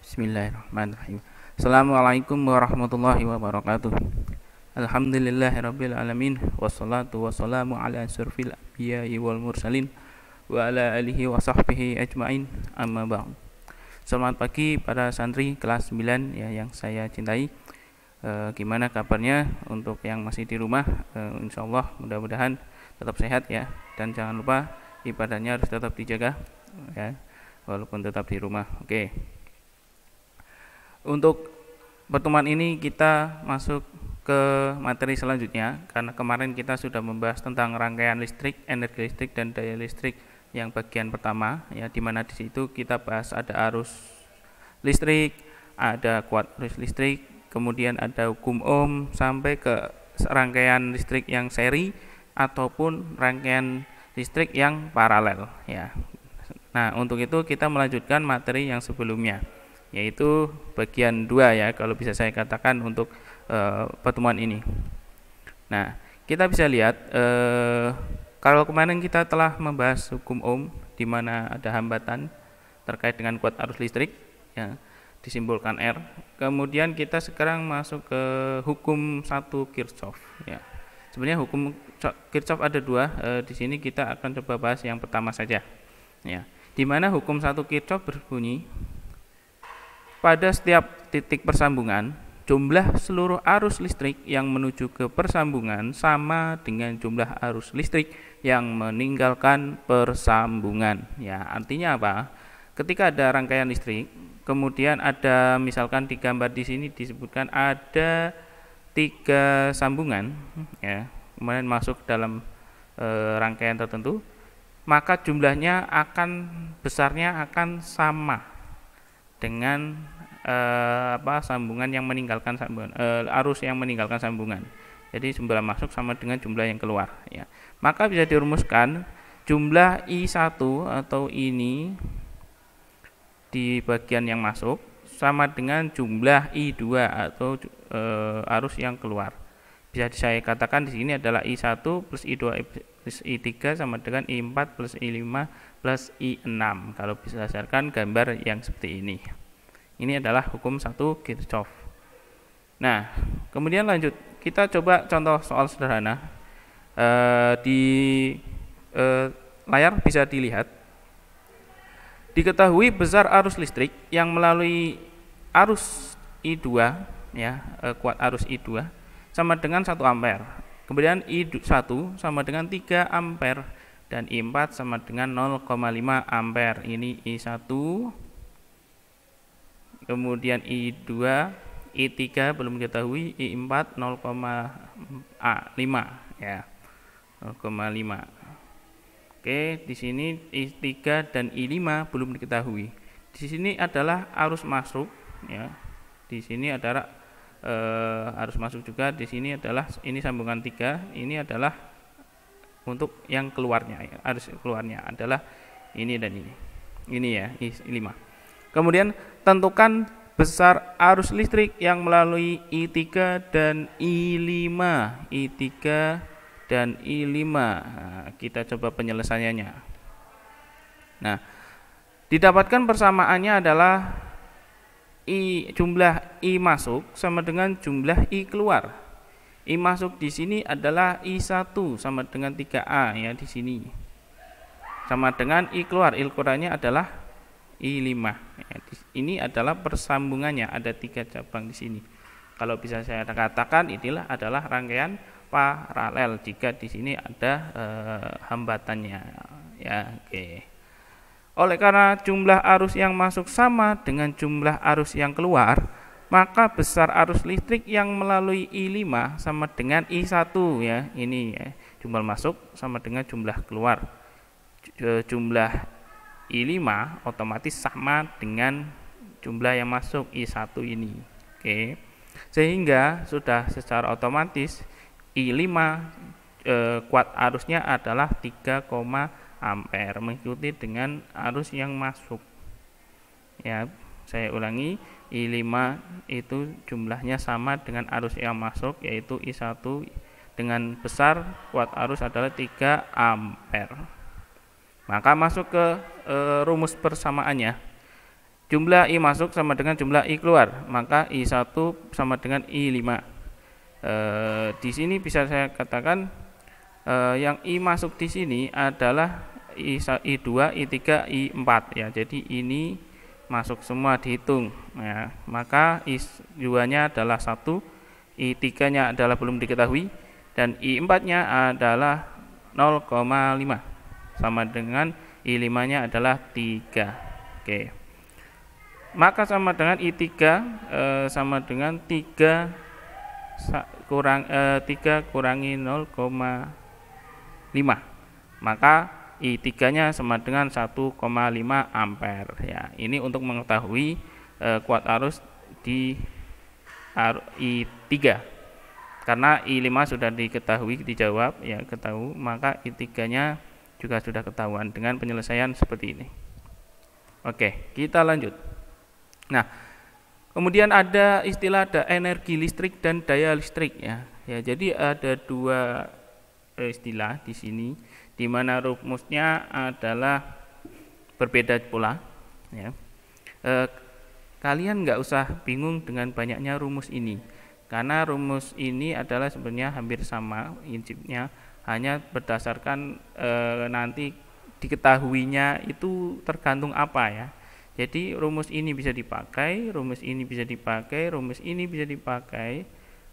Bismillahirrahmanirrahim. Assalamualaikum warahmatullahi wabarakatuh. Alhamdulillahirabbil alamin wassalatu wassalamu ala asyrofil anbiya'i wal mursalin wa ala alihi wa sahbihi ajmain. Amma ba'd. Selamat pagi para santri kelas 9 ya yang saya cintai. Gimana kabarnya untuk yang masih di rumah? Insyaallah mudah-mudahan tetap sehat ya, dan jangan lupa ibadahnya harus tetap dijaga ya, walaupun tetap di rumah. Oke. Untuk pertemuan ini kita masuk ke materi selanjutnya, karena kemarin kita sudah membahas tentang rangkaian listrik, energi listrik, dan daya listrik yang bagian pertama ya, dimana di situ kita bahas ada arus listrik, ada kuat arus listrik, kemudian ada hukum ohm, sampai ke rangkaian listrik yang seri ataupun rangkaian listrik yang paralel ya. Nah, untuk itu kita melanjutkan materi yang sebelumnya, yaitu bagian 2 ya, kalau bisa saya katakan untuk pertemuan ini. Nah, kita bisa lihat kalau kemarin kita telah membahas hukum ohm, di mana ada hambatan terkait dengan kuat arus listrik ya, disimbolkan R. Kemudian kita sekarang masuk ke hukum 1 Kirchhoff ya. Sebenarnya hukum Kirchhoff ada 2, di sini kita akan coba bahas yang pertama saja ya. Di mana hukum 1 Kirchhoff berbunyi, pada setiap titik persambungan, jumlah seluruh arus listrik yang menuju ke persambungan sama dengan jumlah arus listrik yang meninggalkan persambungan. Ya, artinya apa? Ketika ada rangkaian listrik, kemudian ada, misalkan di gambar di sini disebutkan ada 3 sambungan ya, kemudian masuk dalam rangkaian tertentu, maka jumlahnya besarnya akan sama dengan sambungan yang meninggalkan sambungan, arus yang meninggalkan sambungan. Jadi jumlah masuk sama dengan jumlah yang keluar ya. Maka bisa dirumuskan jumlah I1 atau ini di bagian yang masuk sama dengan jumlah I2 atau arus yang keluar. Bisa saya katakan di sini adalah I1 plus I2 plus I3 sama dengan I4 plus I5 plus I6, kalau berdasarkan gambar yang seperti ini. Ini adalah hukum 1 Kirchhoff. Nah, kemudian lanjut, kita coba contoh soal sederhana. Di layar bisa dilihat, diketahui besar arus listrik yang melalui arus I2 ya, kuat arus I2 sama dengan 1 ampere. Kemudian I1 sama dengan 3 ampere dan I4 sama dengan 0,5 ampere. Ini I1, kemudian I2, I3 belum diketahui, I4 0,5 ya, 0,5. Oke, di sini I3 dan I5 belum diketahui. Di sini adalah arus masuk ya. Di sini adalah arus masuk juga. Di sini adalah, ini sambungan 3, ini adalah untuk yang keluarnya ya. Arus keluarnya adalah ini dan ini. Ini ya, I5. Kemudian tentukan besar arus listrik yang melalui I3 dan I5. I3 dan I5. Nah, kita coba penyelesaiannya. Nah, didapatkan persamaannya adalah jumlah I masuk sama dengan jumlah I keluar. I masuk di sini adalah I1 sama dengan 3A ya, di sini. Sama dengan I keluar. I keluarnya adalah I5. Ya, ini adalah persambungannya, ada 3 cabang di sini. Kalau bisa saya katakan inilah adalah rangkaian paralel jika di sini ada hambatannya ya. Oke. Oleh karena jumlah arus yang masuk sama dengan jumlah arus yang keluar, maka besar arus listrik yang melalui I5 sama dengan I1 ya. Ini ya, jumlah masuk sama dengan jumlah keluar. Jumlah I5 otomatis sama dengan jumlah yang masuk I1 ini. Oke. Sehingga sudah secara otomatis I5 kuat arusnya adalah 3, ampere mengikuti dengan arus yang masuk. Ya, saya ulangi, I5 itu jumlahnya sama dengan arus yang masuk, yaitu I1 dengan besar kuat arus adalah 3 ampere. Maka masuk ke rumus persamaannya. Jumlah I masuk sama dengan jumlah I keluar, maka I1 sama dengan I5. Di sini bisa saya katakan yang I masuk di sini adalah I2, I3, I4 ya. Jadi ini masuk semua dihitung ya. Maka I2-nya adalah 1, I3-nya adalah belum diketahui, dan I4-nya adalah 0,5 sama dengan I5-nya adalah 3. Oke. Maka sama dengan I3 sama dengan 3 kurangi 0,5. Maka I3-nya sama dengan 1,5 ampere ya. Ini untuk mengetahui kuat arus di I3. Karena I5 sudah diketahui, dijawab ya, ketahui, maka I3-nya juga sudah ketahuan dengan penyelesaian seperti ini. Oke, kita lanjut. Nah, kemudian ada istilah energi listrik dan daya listrik ya. Ya, jadi ada dua istilah di sini, di mana rumusnya adalah berbeda pula. Ya. Kalian nggak usah bingung dengan banyaknya rumus ini, karena rumus ini adalah sebenarnya hampir sama prinsipnya, hanya berdasarkan nanti diketahuinya itu tergantung apa ya. Jadi rumus ini bisa dipakai, rumus ini bisa dipakai, rumus ini bisa dipakai,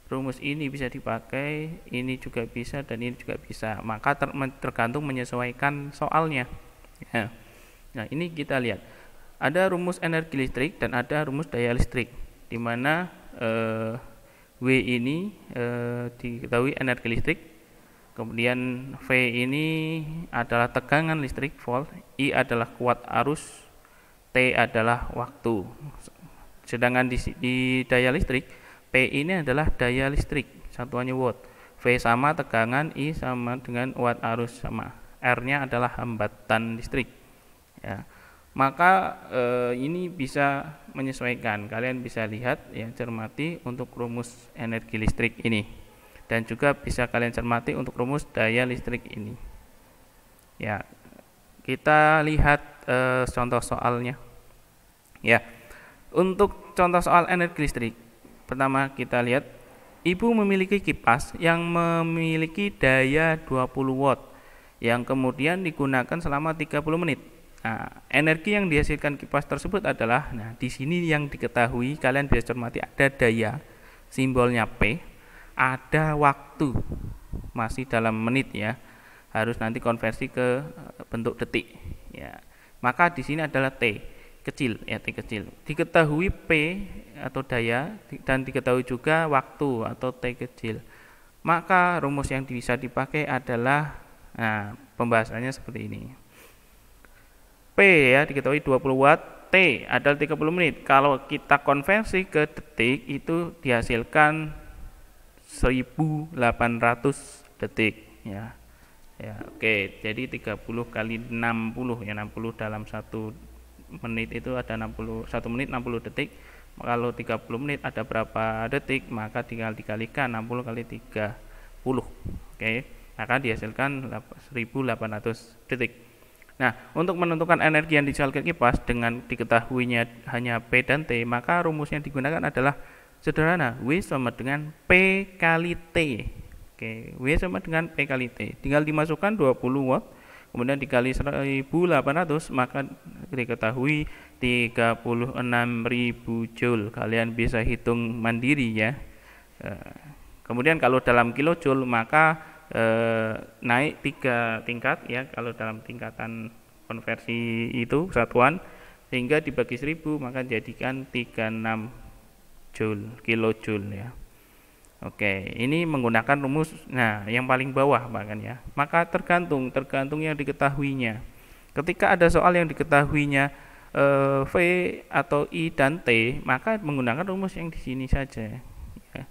rumus ini bisa dipakai, ini juga bisa dan ini juga bisa. Maka tergantung menyesuaikan soalnya. Ya. Nah, ini kita lihat. Ada rumus energi listrik dan ada rumus daya listrik, di mana W ini diketahui energi listrik, kemudian V ini adalah tegangan listrik volt, I adalah kuat arus, T adalah waktu. Sedangkan di daya listrik, P ini adalah daya listrik, satuannya watt. V sama tegangan, I sama dengan watt arus, sama R-nya adalah hambatan listrik. Ya. Maka ini bisa menyesuaikan. Kalian bisa lihat ya, cermati untuk rumus energi listrik ini. Dan juga bisa kalian cermati untuk rumus daya listrik ini. Ya. Kita lihat contoh soalnya. Ya, untuk contoh soal energi listrik, pertama kita lihat, ibu memiliki kipas yang memiliki daya 20 watt yang kemudian digunakan selama 30 menit. Nah, energi yang dihasilkan kipas tersebut adalah, nah di sini yang diketahui, kalian bisa cermati, ada daya, simbolnya P, ada waktu, masih dalam menit ya. Harus nanti konversi ke bentuk detik ya. Maka di sini adalah T kecil ya, T kecil. Diketahui P atau daya dan diketahui juga waktu atau T kecil. Maka rumus yang bisa dipakai adalah, nah pembahasannya seperti ini. P ya diketahui 20 watt, T adalah 30 menit. Kalau kita konversi ke detik itu dihasilkan 1800 detik ya. Ya, oke. Jadi 30 kali 60 ya, 60 dalam 1 menit itu ada 60, 1 menit 60 detik. Kalau 30 menit ada berapa detik? Maka tinggal dikalikan 60 kali 30. Oke. Maka dihasilkan 1800 detik. Nah, untuk menentukan energi yang disalurkan kipas dengan diketahuinya hanya P dan T, maka rumus yang digunakan adalah sederhana, W sama dengan P kali T. Oke, W sama dengan P kali T. Tinggal dimasukkan 20 watt, kemudian dikali 1800, maka diketahui 36.000 joule. Kalian bisa hitung mandiri ya. Kemudian kalau dalam kilojoule maka naik 3 tingkat ya, kalau dalam tingkatan konversi itu satuan, sehingga dibagi 1000 maka jadikan 36 joule, kilojoule ya. Oke, ini menggunakan rumus, nah yang paling bawah bahkan ya. Maka tergantung yang diketahuinya. Ketika ada soal yang diketahuinya V atau I dan T, maka menggunakan rumus yang di sini saja. Ya.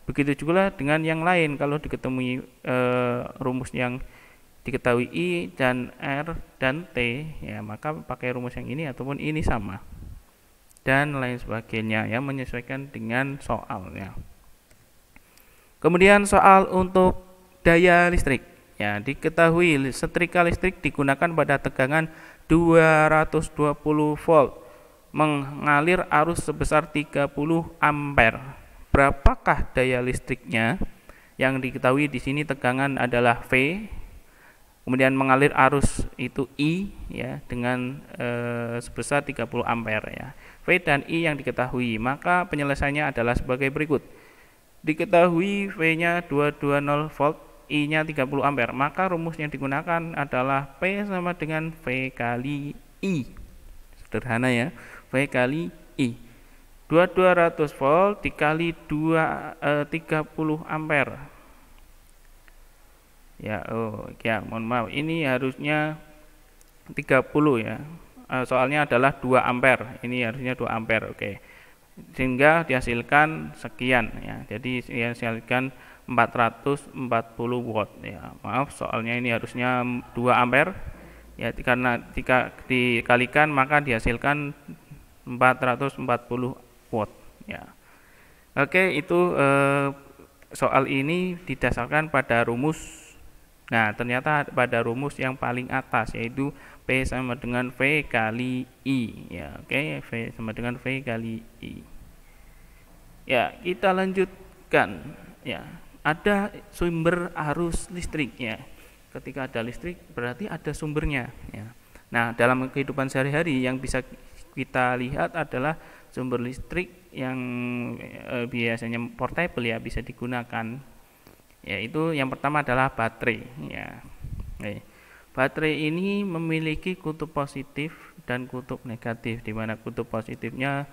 Begitu juga dengan yang lain, kalau diketemui rumus yang diketahui I dan R dan T, ya maka pakai rumus yang ini ataupun ini sama. Dan lain sebagainya ya, menyesuaikan dengan soalnya. Kemudian soal untuk daya listrik. Ya, diketahui setrika listrik digunakan pada tegangan 220 volt mengalir arus sebesar 30 ampere. Berapakah daya listriknya? Yang diketahui di sini tegangan adalah V, kemudian mengalir arus itu I ya dengan sebesar 30 ampere ya. V dan I yang diketahui, maka penyelesaiannya adalah sebagai berikut. Diketahui V-nya 220 volt, I-nya 30 ampere, maka rumus yang digunakan adalah P sama dengan V kali I. Sederhana ya, V kali I. 200 volt dikali 30 ampere. Ya, mohon maaf, ini harusnya 30 ya. Soalnya adalah 2 ampere. Ini harusnya 2 ampere. Oke. Sehingga dihasilkan sekian ya. Jadi dihasilkan 440 watt ya. Maaf, soalnya ini harusnya 2 ampere ya, karena jika dikalikan maka dihasilkan 440 watt ya. Oke, itu soal ini didasarkan pada rumus. Nah, ternyata pada rumus yang paling atas, yaitu P sama dengan V kali I ya. Oke, V sama dengan V kali I. Ya, kita lanjutkan ya. Ada sumber arus listrik ya. Ketika ada listrik berarti ada sumbernya ya. Nah, dalam kehidupan sehari-hari yang bisa kita lihat adalah sumber listrik yang biasanya portable ya, bisa digunakan. Yaitu yang pertama adalah baterai ya. Baterai ini memiliki kutub positif dan kutub negatif, di mana kutub positifnya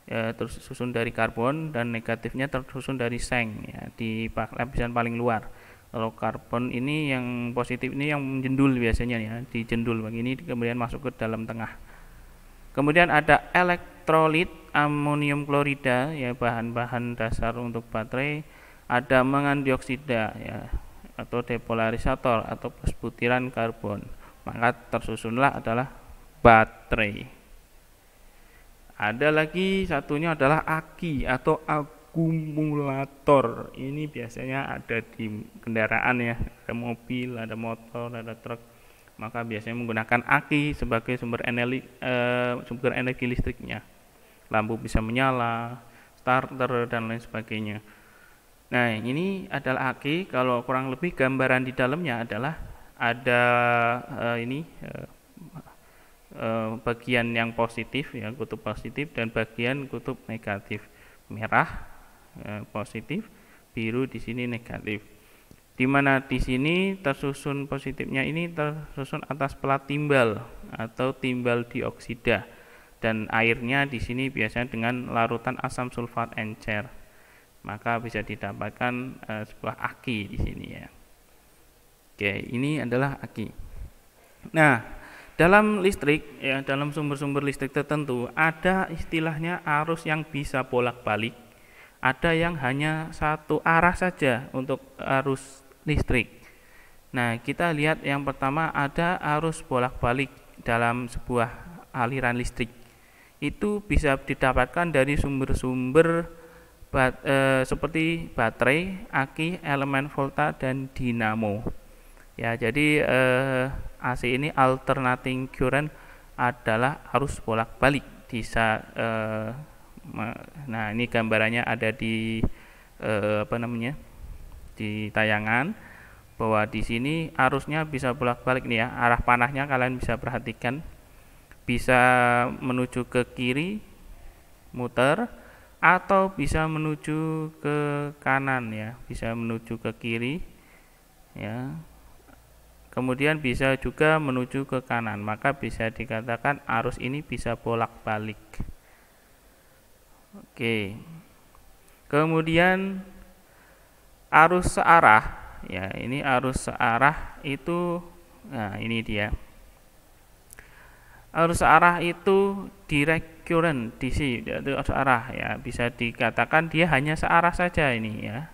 tersusun dari karbon dan negatifnya tersusun dari seng ya, di lapisan paling luar. Kalau karbon ini yang positif ini yang menjendul biasanya ya, dijendul begini kemudian masuk ke dalam tengah. Kemudian ada elektrolit amonium klorida ya, bahan-bahan dasar untuk baterai. Ada mangan dioksida ya, atau depolarisator atau butiran karbon, maka tersusunlah adalah baterai. Ada lagi satunya adalah aki atau akumulator. Ini biasanya ada di kendaraan ya, ada mobil, ada motor, ada truk, maka biasanya menggunakan aki sebagai sumber energi listriknya. Lampu bisa menyala, starter dan lain sebagainya. Nah, ini adalah aki. Kalau kurang lebih gambaran di dalamnya adalah ada bagian yang positif ya, kutub positif, dan bagian kutub negatif. Merah positif, biru di sini negatif. Di mana di sini tersusun positifnya ini tersusun atas pelat timbal atau timbal dioksida, dan airnya di sini biasanya dengan larutan asam sulfat encer. Maka bisa didapatkan sebuah aki di sini ya. Oke, ini adalah aki. Nah, dalam listrik ya, dalam sumber-sumber listrik tertentu ada istilahnya arus yang bisa bolak-balik, ada yang hanya satu arah saja untuk arus listrik. Nah, kita lihat yang pertama ada arus bolak-balik dalam sebuah aliran listrik. Itu bisa didapatkan dari sumber-sumber seperti baterai, aki, elemen volta, dan dinamo. Ya, jadi AC ini alternating current adalah arus bolak-balik. Nah, ini gambarannya ada di di tayangan, bahwa di sini arusnya bisa bolak-balik nih ya. Arah panahnya kalian bisa perhatikan, bisa menuju ke kiri, muter, atau bisa menuju ke kanan ya, bisa menuju ke kiri ya, kemudian bisa juga menuju ke kanan, maka bisa dikatakan arus ini bisa bolak-balik. Oke, kemudian arus searah ya, ini arus searah itu, nah ini dia. Arus searah itu direct current DC, itu searah ya, bisa dikatakan dia hanya searah saja ini ya.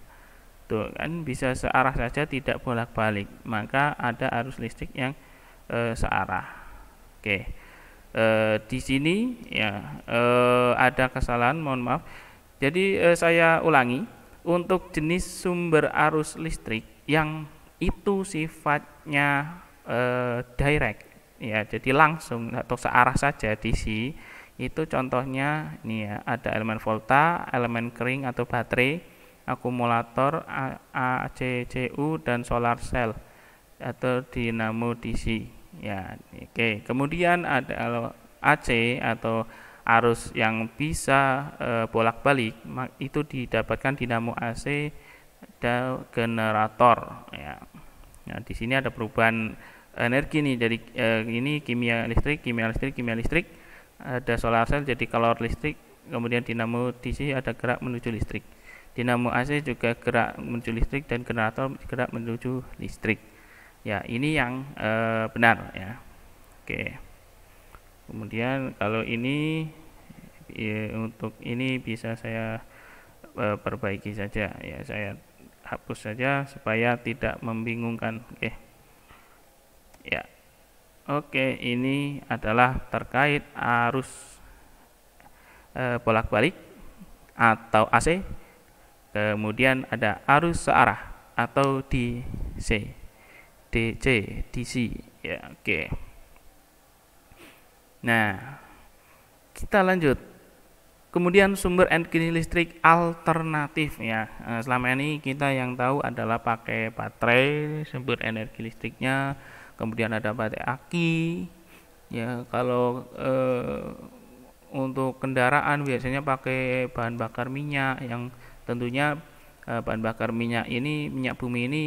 Tuh kan, bisa searah saja, tidak bolak-balik, maka ada arus listrik yang searah. Oke. Di sini ya ada kesalahan, mohon maaf. Jadi saya ulangi, untuk jenis sumber arus listrik yang itu sifatnya direct ya, jadi langsung atau searah saja DC, Itu contohnya ini ya, ada elemen volta, elemen kering atau baterai, akumulator, ACCU, dan solar cell atau dinamo DC. Ya, oke. Kemudian ada AC atau arus yang bisa bolak-balik, itu didapatkan dinamo AC dan generator. Ya. Nah, di sini ada perubahan energi nih, jadi ini kimia listrik, ada solar cell jadi kalor listrik, kemudian dinamo DC ada gerak menuju listrik, dinamo AC juga gerak menuju listrik, dan generator gerak menuju listrik. Ya, ini yang benar ya. Oke. Kemudian kalau ini untuk ini bisa saya perbaiki saja ya, saya hapus saja supaya tidak membingungkan. Ya, oke, ini adalah terkait arus bolak-balik atau AC. Kemudian ada arus searah atau DC, ya. Oke. Nah, kita lanjut. Kemudian sumber energi listrik alternatif ya. Selama ini kita yang tahu adalah pakai baterai sumber energi listriknya, kemudian ada baterai aki. Ya, kalau untuk kendaraan biasanya pakai bahan bakar minyak, yang tentunya bahan bakar minyak ini, minyak bumi ini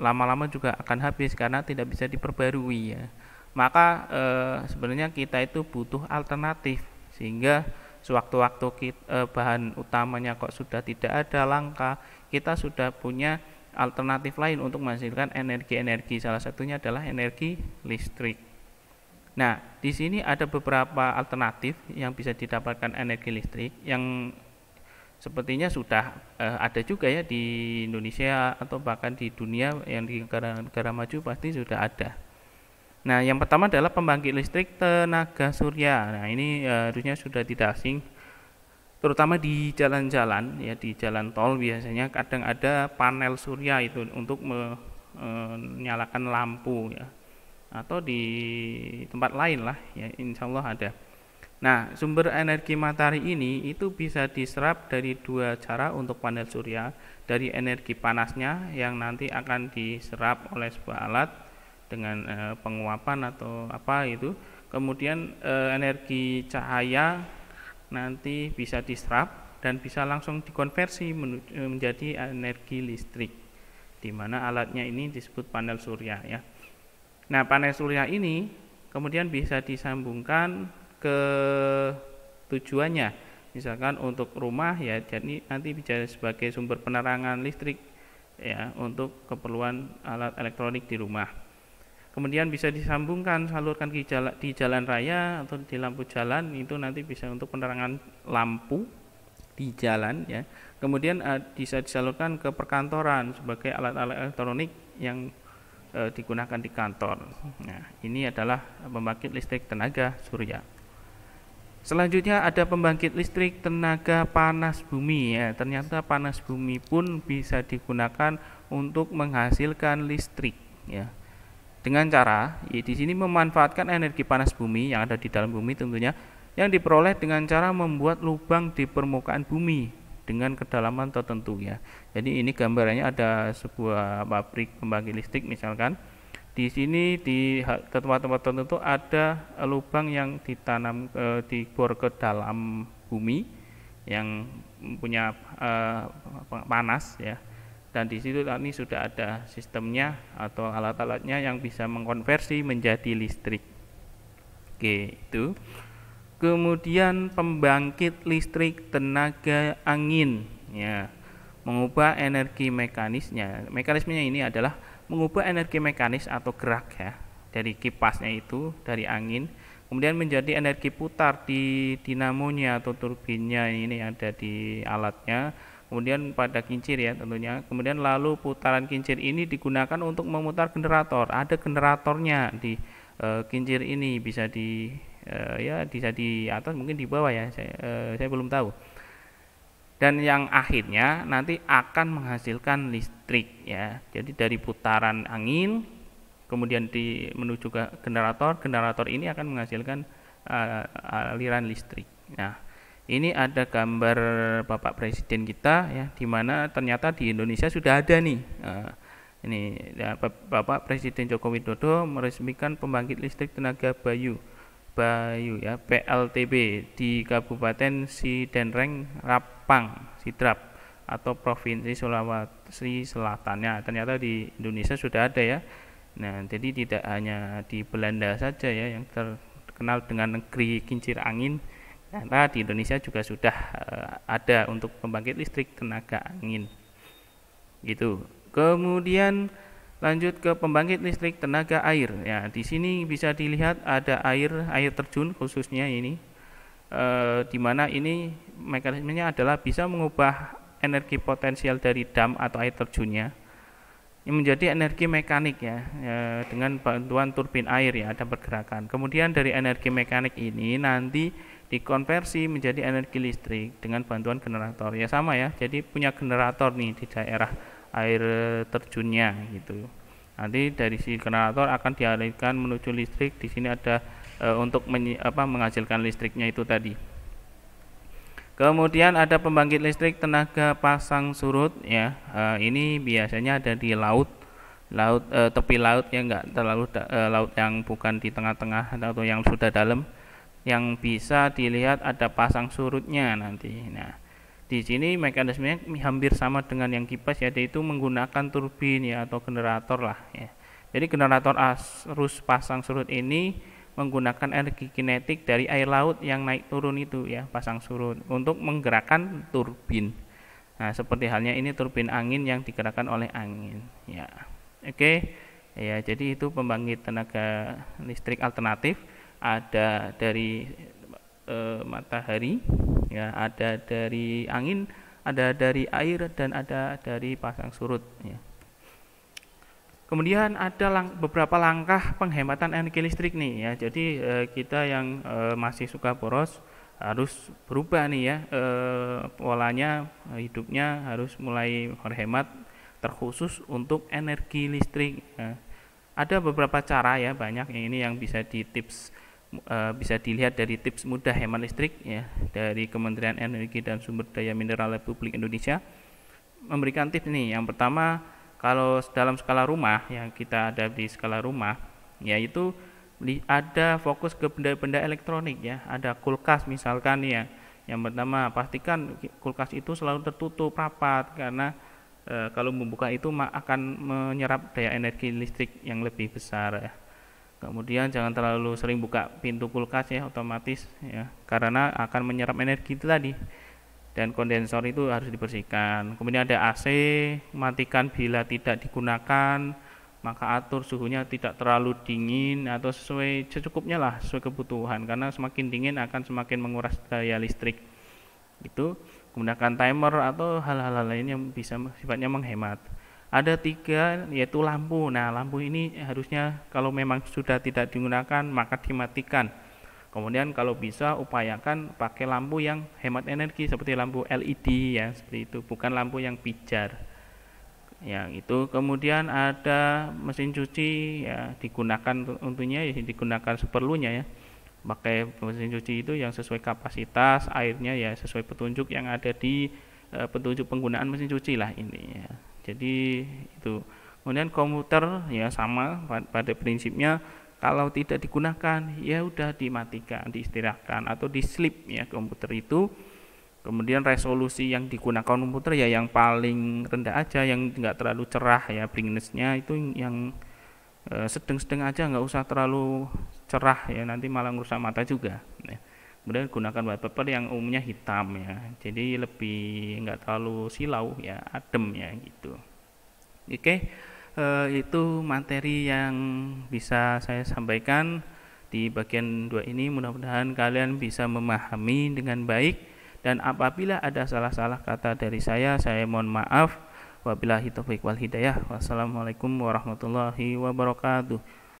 lama-lama juga akan habis karena tidak bisa diperbarui ya. Maka sebenarnya kita itu butuh alternatif, sehingga sewaktu-waktu bahan utamanya kok sudah tidak ada, langka, kita sudah punya alternatif lain untuk menghasilkan energi-energi. Salah satunya adalah energi listrik. Nah, di sini ada beberapa alternatif yang bisa didapatkan energi listrik yang sepertinya sudah ada juga ya di Indonesia atau bahkan di dunia, yang di negara-negara maju pasti sudah ada. Nah, yang pertama adalah pembangkit listrik tenaga surya. Nah, ini harusnya sudah tidak asing, terutama di jalan-jalan ya, di jalan tol biasanya kadang ada panel surya itu untuk menyalakan lampu ya, atau di tempat lain lah ya, insya Allah ada. Nah, sumber energi matahari ini itu bisa diserap dari dua cara untuk panel surya, dari energi panasnya yang nanti akan diserap oleh sebuah alat dengan penguapan atau apa itu, kemudian energi cahaya nanti bisa diserap dan bisa langsung dikonversi menjadi energi listrik, di mana alatnya ini disebut panel surya ya. Nah, panel surya ini kemudian bisa disambungkan ke tujuannya, misalkan untuk rumah ya, jadi nanti bisa sebagai sumber penerangan listrik ya untuk keperluan alat elektronik di rumah. Kemudian bisa disambungkan, salurkan di jalan raya atau di lampu jalan, itu nanti bisa untuk penerangan lampu di jalan ya. Kemudian bisa disalurkan ke perkantoran sebagai alat-alat elektronik yang digunakan di kantor. Nah, ini adalah pembangkit listrik tenaga surya. Selanjutnya ada pembangkit listrik tenaga panas bumi ya. Ternyata panas bumi pun bisa digunakan untuk menghasilkan listrik ya. Dengan cara di sini memanfaatkan energi panas bumi yang ada di dalam bumi tentunya, yang diperoleh dengan cara membuat lubang di permukaan bumi dengan kedalaman tertentu ya. Jadi ini gambarannya ada sebuah pabrik pembangkit listrik misalkan. Di sini di tempat-tempat tertentu ada lubang yang ditanam dibor ke dalam bumi yang punya panas ya. Dan di situ ini sudah ada sistemnya atau alat-alatnya yang bisa mengkonversi menjadi listrik. Oke, itu. Kemudian pembangkit listrik tenaga angin ya, mengubah energi mekanisnya. Mekanismenya ini adalah mengubah energi mekanis atau gerak ya dari kipasnya itu, dari angin, kemudian menjadi energi putar di dinamonya atau turbinnya ini ada di alatnya. Kemudian pada kincir ya tentunya. Kemudian lalu putaran kincir ini digunakan untuk memutar generator. Ada generatornya di kincir ini, bisa di ya bisa di atas mungkin di bawah ya. Saya belum tahu. Dan yang akhirnya nanti akan menghasilkan listrik ya. Jadi dari putaran angin kemudian menuju ke generator. Generator ini akan menghasilkan aliran listrik. Nah, ini ada gambar Bapak Presiden kita ya, di mana ternyata di Indonesia sudah ada nih. Ini ya, Bapak Presiden Joko Widodo meresmikan pembangkit listrik tenaga Bayu ya, PLTB di Kabupaten Sidenreng Rapang Sidrap atau Provinsi Sulawesi Selatan. Ya, ternyata di Indonesia sudah ada ya. Nah, jadi tidak hanya di Belanda saja ya yang terkenal dengan negeri kincir angin. Karena di Indonesia juga sudah ada untuk pembangkit listrik tenaga angin. Gitu. Kemudian lanjut ke pembangkit listrik tenaga air. Ya, di sini bisa dilihat ada air terjun khususnya ini. Di mana ini mekanismenya adalah bisa mengubah energi potensial dari dam atau air terjunnya yang menjadi energi mekanik ya, dengan bantuan turbin air ya, ada pergerakan. Kemudian dari energi mekanik ini nanti dikonversi menjadi energi listrik dengan bantuan generator ya, sama ya, jadi punya generator nih di daerah air terjunnya gitu. Nanti dari si generator akan dialihkan menuju listrik. Di sini ada untuk menghasilkan listriknya itu tadi. Kemudian ada pembangkit listrik tenaga pasang surut ya. Ini biasanya ada di laut, tepi laut ya, enggak terlalu laut yang bukan di tengah-tengah atau yang sudah dalam, yang bisa dilihat ada pasang surutnya nanti. Nah, di sini mekanismenya hampir sama dengan yang kipas ya, yaitu menggunakan turbin ya atau generator lah ya. Jadi generator arus pasang surut ini menggunakan energi kinetik dari air laut yang naik turun itu ya, pasang surut, untuk menggerakkan turbin. Nah, seperti halnya ini turbin angin yang digerakkan oleh angin ya. Oke. Ya, jadi itu pembangkit tenaga listrik alternatif, ada dari matahari ya, ada dari angin, ada dari air, dan ada dari pasang surut ya. Kemudian ada beberapa langkah penghematan energi listrik nih ya. Jadi kita yang masih suka boros harus berubah nih ya, polanya hidupnya harus mulai berhemat, terkhusus untuk energi listrik ya. Ada beberapa cara ya, banyak yang ini yang bisa bisa dilihat dari tips mudah hemat listrik ya dari Kementerian Energi dan Sumber Daya Mineral Republik Indonesia. Memberikan tips nih. Yang pertama, kalau dalam skala rumah yang kita ada di skala rumah, yaitu ada fokus ke benda-benda elektronik ya. Ada kulkas misalkan ya. Yang pertama, pastikan kulkas itu selalu tertutup rapat, karena kalau membuka itu akan menyerap daya energi listrik yang lebih besar ya. Kemudian jangan terlalu sering buka pintu kulkas ya, otomatis ya, karena akan menyerap energi itu tadi. Dan kondensor itu harus dibersihkan. Kemudian ada AC, matikan bila tidak digunakan, maka atur suhunya tidak terlalu dingin atau sesuai secukupnya lah, sesuai kebutuhan, karena semakin dingin akan semakin menguras daya listrik. Itu gunakan timer atau hal-hal lain yang bisa sifatnya menghemat. Ada 3, yaitu lampu. Nah, lampu ini harusnya kalau memang sudah tidak digunakan maka dimatikan. Kemudian kalau bisa upayakan pakai lampu yang hemat energi seperti lampu LED ya, seperti itu, bukan lampu yang pijar. Yang itu. Kemudian ada mesin cuci ya, digunakan tentunya ya, digunakan seperlunya ya. Pakai mesin cuci itu yang sesuai kapasitas, airnya ya sesuai petunjuk yang ada di petunjuk penggunaan mesin cuci lah ini ya. Jadi itu. Kemudian komputer ya sama pada prinsipnya, kalau tidak digunakan ya udah dimatikan, diistirahatkan atau di sleep ya komputer itu. Kemudian resolusi yang digunakan komputer ya yang paling rendah aja, yang enggak terlalu cerah ya, brightness-nya itu yang sedang-sedang aja, nggak usah terlalu cerah ya, nanti malah merusak mata juga ya. Kemudian gunakan wallpaper yang umumnya hitam ya, jadi lebih enggak terlalu silau ya, adem ya gitu. Oke. Itu materi yang bisa saya sampaikan di bagian 2 ini. Mudah-mudahan kalian bisa memahami dengan baik, dan apabila ada salah-salah kata dari saya mohon maaf. Wabillahi taufiq wal hidayah. Wassalamualaikum warahmatullahi wabarakatuh.